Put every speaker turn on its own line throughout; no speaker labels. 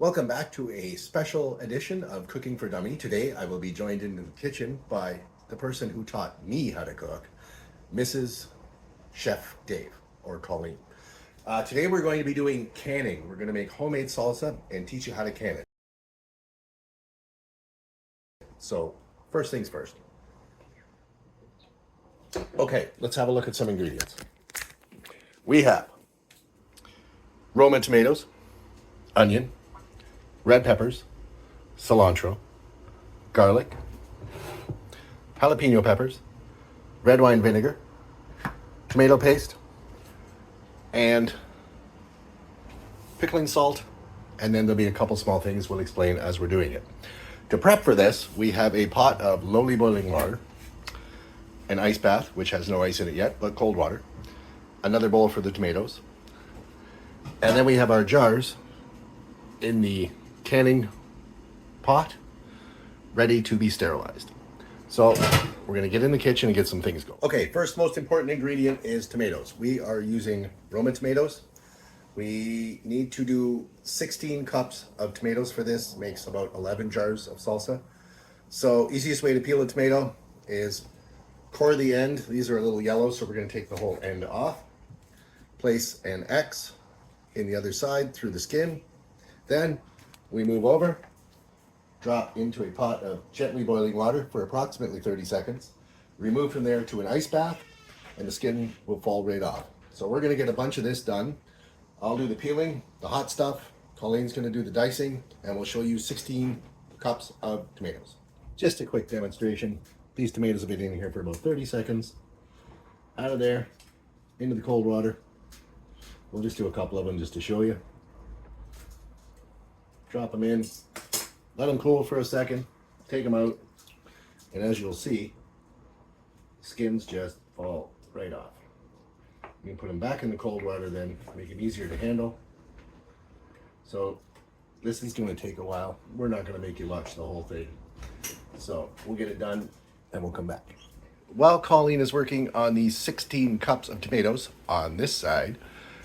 Welcome back to a special edition of Cooking for Dummy. Today I will be joined in the kitchen by the person who taught me how to cook, Mrs. Chef Dave, or Colleen. Today we're going to be doing canning. We're going to make homemade salsa and teach you how to can it. So first things first. Okay, let's have a look at some ingredients. We have Roma tomatoes, onion, red peppers, cilantro, garlic, jalapeno peppers, red wine vinegar, tomato paste, and pickling salt, and then there'll be a couple small things we'll explain as we're doing it. To prep for this, we have a pot of lowly boiling water, an ice bath, which has no ice in it yet, but cold water, another bowl for the tomatoes, and then we have our jars in the canning pot ready to be sterilized. So we're going to get in the kitchen and get some things going. Okay, first most important ingredient is tomatoes. We are using Roma tomatoes. We need to do 16 cups of tomatoes for this. Makes about 11 jars of salsa. So easiest way to peel a tomato is core the end. These are a little yellow, so we're going to take the whole end off. Place an X in the other side through the skin. Then we move over, drop into a pot of gently boiling water for approximately 30 seconds. Remove from there to an ice bath, and the skin will fall right off. So we're going to get a bunch of this done. I'll do the peeling, the hot stuff. Colleen's going to do the dicing, and we'll show you 16 cups of tomatoes. Just a quick demonstration. These tomatoes have been in here for about 30 seconds. Out of there, into the cold water. We'll just do a couple of them just to show you. Drop them in, let them cool for a second, take them out, and as you'll see, skins just fall right off. You can put them back in the cold water then, make it easier to handle. So this is going to take a while. We're not going to make you watch the whole thing. So we'll get it done and we'll come back. While Colleen is working on these 16 cups of tomatoes, on this side,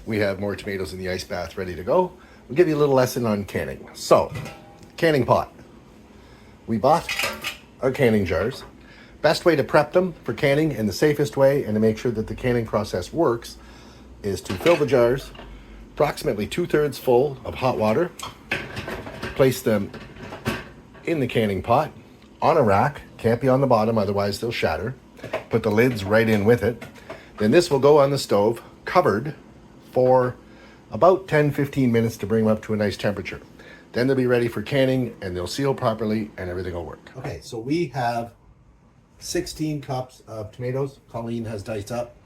we have more tomatoes in the ice bath ready to go. We'll give you a little lesson on canning. So, canning pot. We bought our canning jars. Best way to prep them for canning and the safest way and to make sure that the canning process works is to fill the jars approximately 2/3 full of hot water. Place them in the canning pot on a rack. Can't be on the bottom, otherwise they'll shatter. Put the lids right in with it. Then this will go on the stove covered for about 10-15 minutes to bring them up to a nice temperature. Then they'll be ready for canning and they'll seal properly and everything will work. Okay, so we have 16 cups of tomatoes. Colleen has diced up.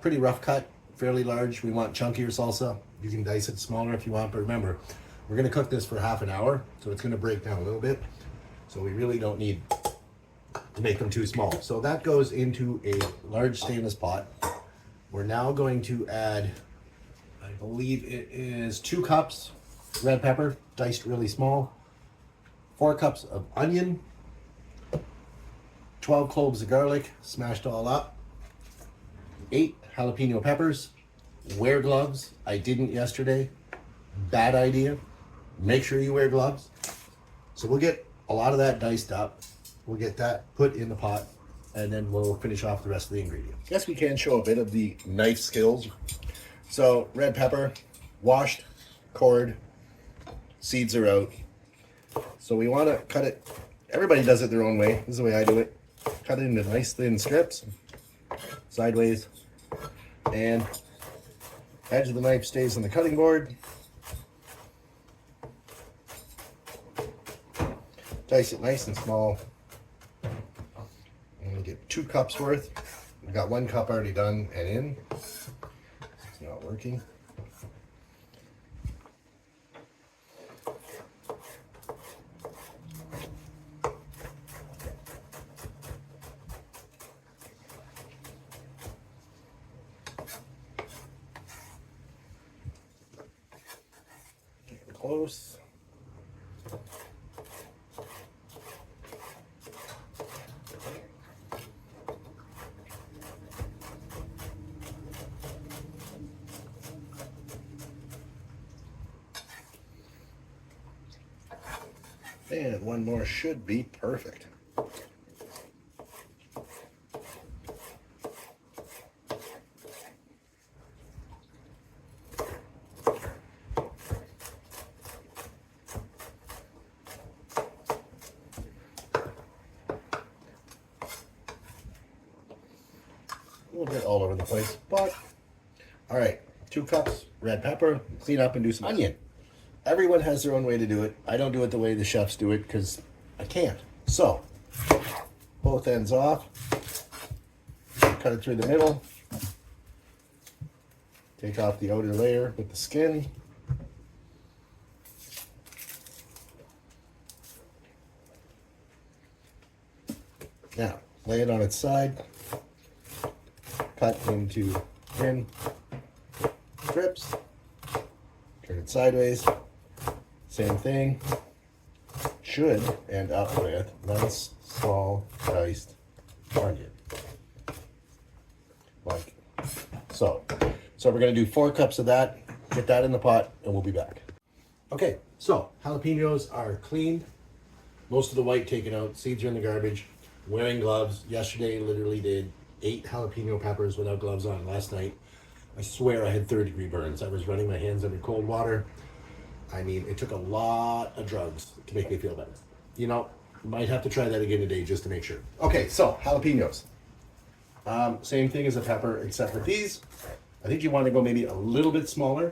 Pretty rough cut, fairly large. We want chunkier salsa. You can dice it smaller if you want, but remember, we're gonna cook this for half an hour, so it's gonna break down a little bit. So we really don't need to make them too small. So that goes into a large stainless pot. We're now going to add, I believe it is 2 cups red pepper, diced really small, 4 cups of onion, 12 cloves of garlic, smashed all up, 8 jalapeno peppers. Wear gloves. I didn't yesterday. Bad idea. Make sure you wear gloves. So we'll get a lot of that diced up. We'll get that put in the pot, and then we'll finish off the rest of the ingredients. Guess we can show a bit of the knife skills. So red pepper, washed, cored, seeds are out. So we want to cut it, everybody does it their own way. This is the way I do it. Cut it into nice thin strips, sideways, and edge of the knife stays on the cutting board. Dice it nice and small. And we get 2 cups worth. We got 1 cup already done and in. It's not working. Getting close. And one more should be perfect. A little bit all over the place, but all right. 2 cups red pepper, clean up and do some onion. Everyone has their own way to do it. I don't do it the way the chefs do it because I can't. So, both ends off, cut it through the middle, take off the outer layer with the skin. Now, lay it on its side, cut into thin strips, turn it sideways, same thing. Should end up with nice small diced onion, like so. So we're gonna do 4 cups of that, get that in the pot, and we'll be back. Okay, so jalapenos are cleaned, most of the white taken out, seeds are in the garbage. Wearing gloves. Yesterday literally did 8 jalapeno peppers without gloves on. Last night, I swear I had 3rd-degree burns. I was running my hands under cold water. I mean, it took a lot of drugs to make me feel better. You know, might have to try that again today just to make sure. Okay, so jalapenos. Same thing as a pepper, except for these. I think you want to go maybe a little bit smaller.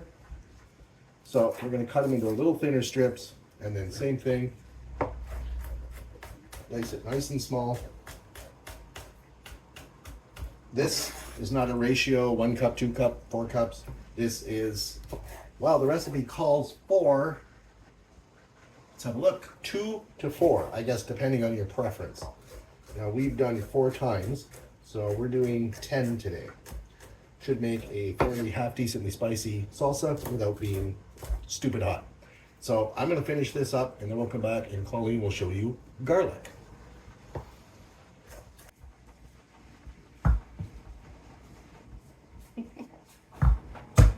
So we're going to cut them into a little thinner strips, and then same thing. Dice it nice and small. This is not a ratio, 1 cup, 2 cup, 4 cups. This is, well, the recipe calls for, let's have a look, 2 to 4, I guess, depending on your preference. Now we've done 4 times, so we're doing 10 today. Should make a fairly half decently spicy salsa without being stupid hot. So I'm gonna finish this up and then we'll come back and Colleen will show you garlic.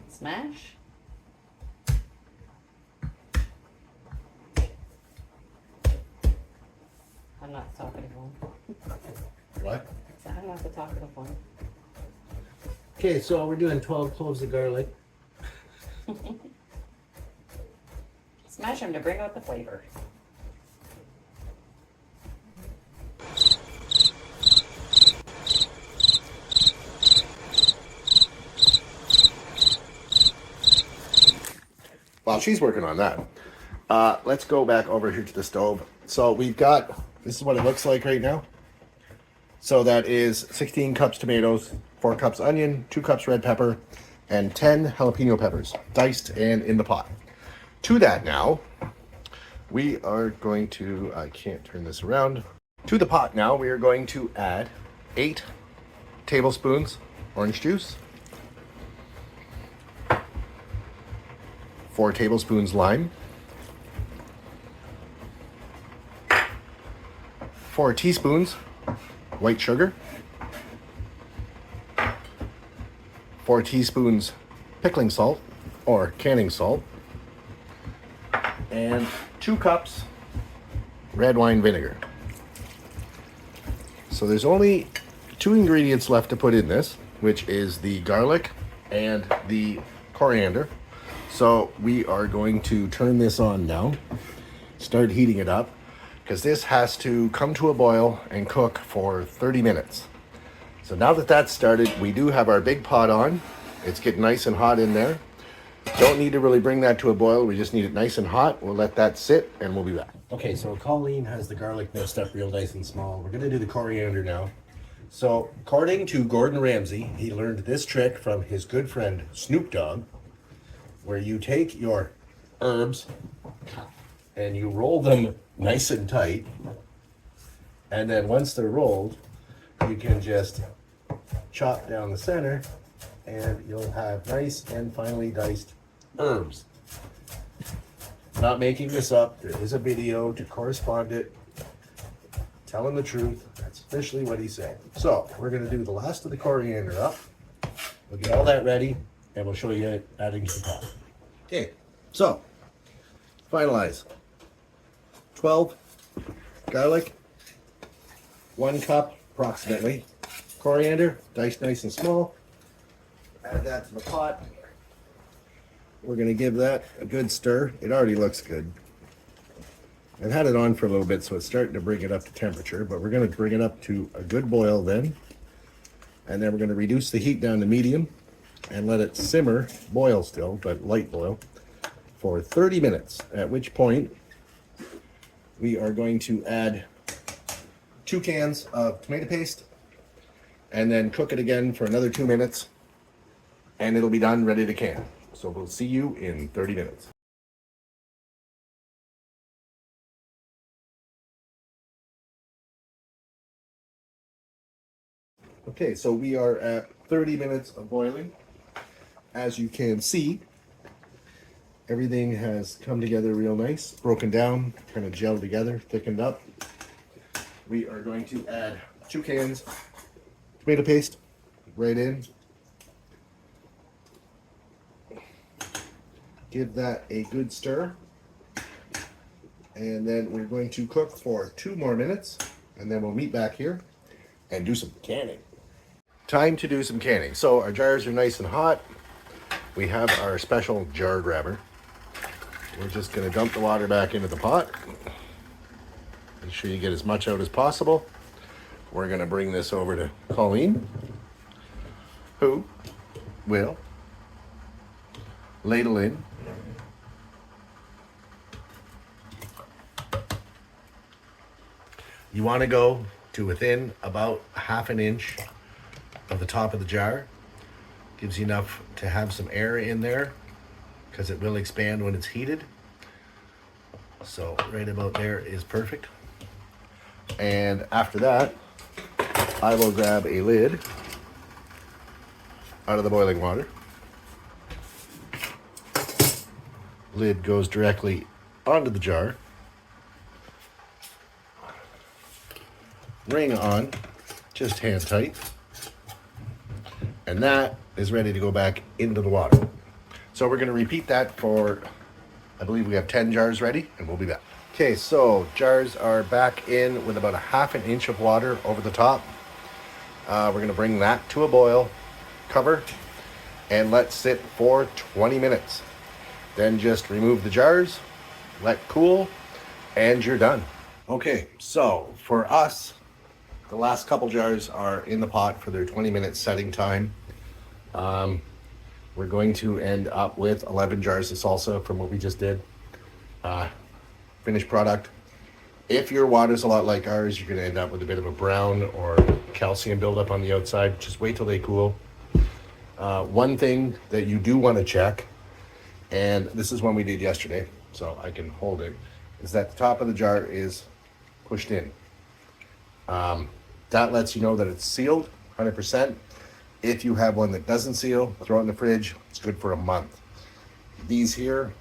Smash. I'm not the talkative one.
What?
I'm not the talkative one.
Okay, so we're doing 12 cloves of garlic.
Smash them to bring out the flavor.
While she's working on that, let's go back over here to the stove. So we've got, this is what it looks like right now. So that is 16 cups tomatoes, 4 cups onion, 2 cups red pepper, and 10 jalapeno peppers, diced and in the pot. To that now, we are going to, I can't turn this around. To the pot now, we are going to add 8 tablespoons orange juice, 4 tablespoons lime, 4 teaspoons white sugar, 4 teaspoons pickling salt or canning salt, and 2 cups red wine vinegar. So there's only 2 ingredients left to put in this, which is the garlic and the coriander. So we are going to turn this on now, start heating it up, because this has to come to a boil and cook for 30 minutes. So now that that's started, we do have our big pot on. It's getting nice and hot in there. Don't need to really bring that to a boil. We just need it nice and hot. We'll let that sit and we'll be back. Okay, so Colleen has the garlic minced up real nice and small. We're gonna do the coriander now. So according to Gordon Ramsay, he learned this trick from his good friend Snoop Dogg, where you take your herbs and you roll them nice and tight, and then once they're rolled, you can just chop down the center and you'll have nice and finely diced herbs. Not making this up, there is a video to correspond it, telling the truth. That's officially what he said. So we're gonna do the last of the coriander up. We'll get all that ready and we'll show you it adding to the pot. Okay, so finalize. 12 garlic, 1 cup approximately coriander, diced nice and small. Add that to the pot. We're going to give that a good stir. It already looks good. I've had it on for a little bit, so it's starting to bring it up to temperature, but we're going to bring it up to a good boil then. And then we're going to reduce the heat down to medium and let it simmer, boil still, but light boil, for 30 minutes, at which point we are going to add 2 cans of tomato paste and then cook it again for another 2 minutes, and it'll be done, ready to can. So we'll see you in 30 minutes. Okay, so we are at 30 minutes of boiling. As you can see, everything has come together real nice, broken down, kind of gelled together, thickened up. We are going to add 2 cans tomato paste right in. Give that a good stir. And then we're going to cook for 2 more minutes, and then we'll meet back here and do some canning. Time to do some canning. So our jars are nice and hot. We have our special jar grabber. We're just going to dump the water back into the pot. Make sure you get as much out as possible. We're going to bring this over to Colleen, who will ladle in you want to go to within about 1/2 inch of the top of the jar. Gives you enough to have some air in there because it will expand when it's heated. So right about there is perfect. And after that, I will grab a lid out of the boiling water. Lid goes directly onto the jar. Ring on, just hand tight. And that is ready to go back into the water. So we're going to repeat that for, I believe we have 10 jars ready, and we'll be back. Okay, so jars are back in with about 1/2 inch of water over the top. We're going to bring that to a boil, cover, and let sit for 20 minutes. Then just remove the jars, let cool, and you're done. Okay, so for us, the last couple jars are in the pot for their 20-minute setting time. We're going to end up with 11 jars of salsa from what we just did. Finished product. If your water's a lot like ours, you're going to end up with a bit of a brown or calcium buildup on the outside. Just wait till they cool. One thing that you do want to check, and this is one we did yesterday, so I can hold it, is that the top of the jar is pushed in. That lets you know that it's sealed 100%. If you have one that doesn't seal, throw it in the fridge. It's good for a month. These here,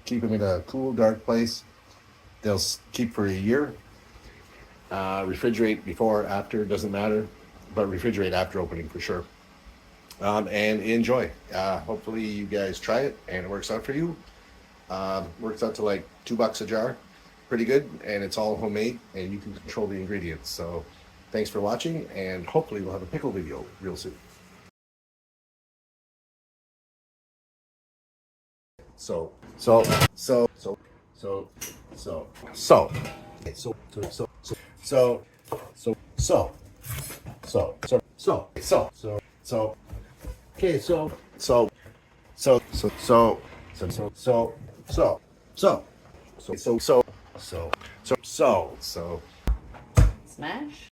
keep them in a cool, dark place. They'll keep for a year. Refrigerate before, after, doesn't matter, but refrigerate after opening for sure. And enjoy. Hopefully you guys try it and it works out for you. Works out to like $2 a jar. Pretty good, and it's all homemade, and you can control the ingredients. So thanks for watching, and hopefully we'll have a pickle video real soon. So.
Smash.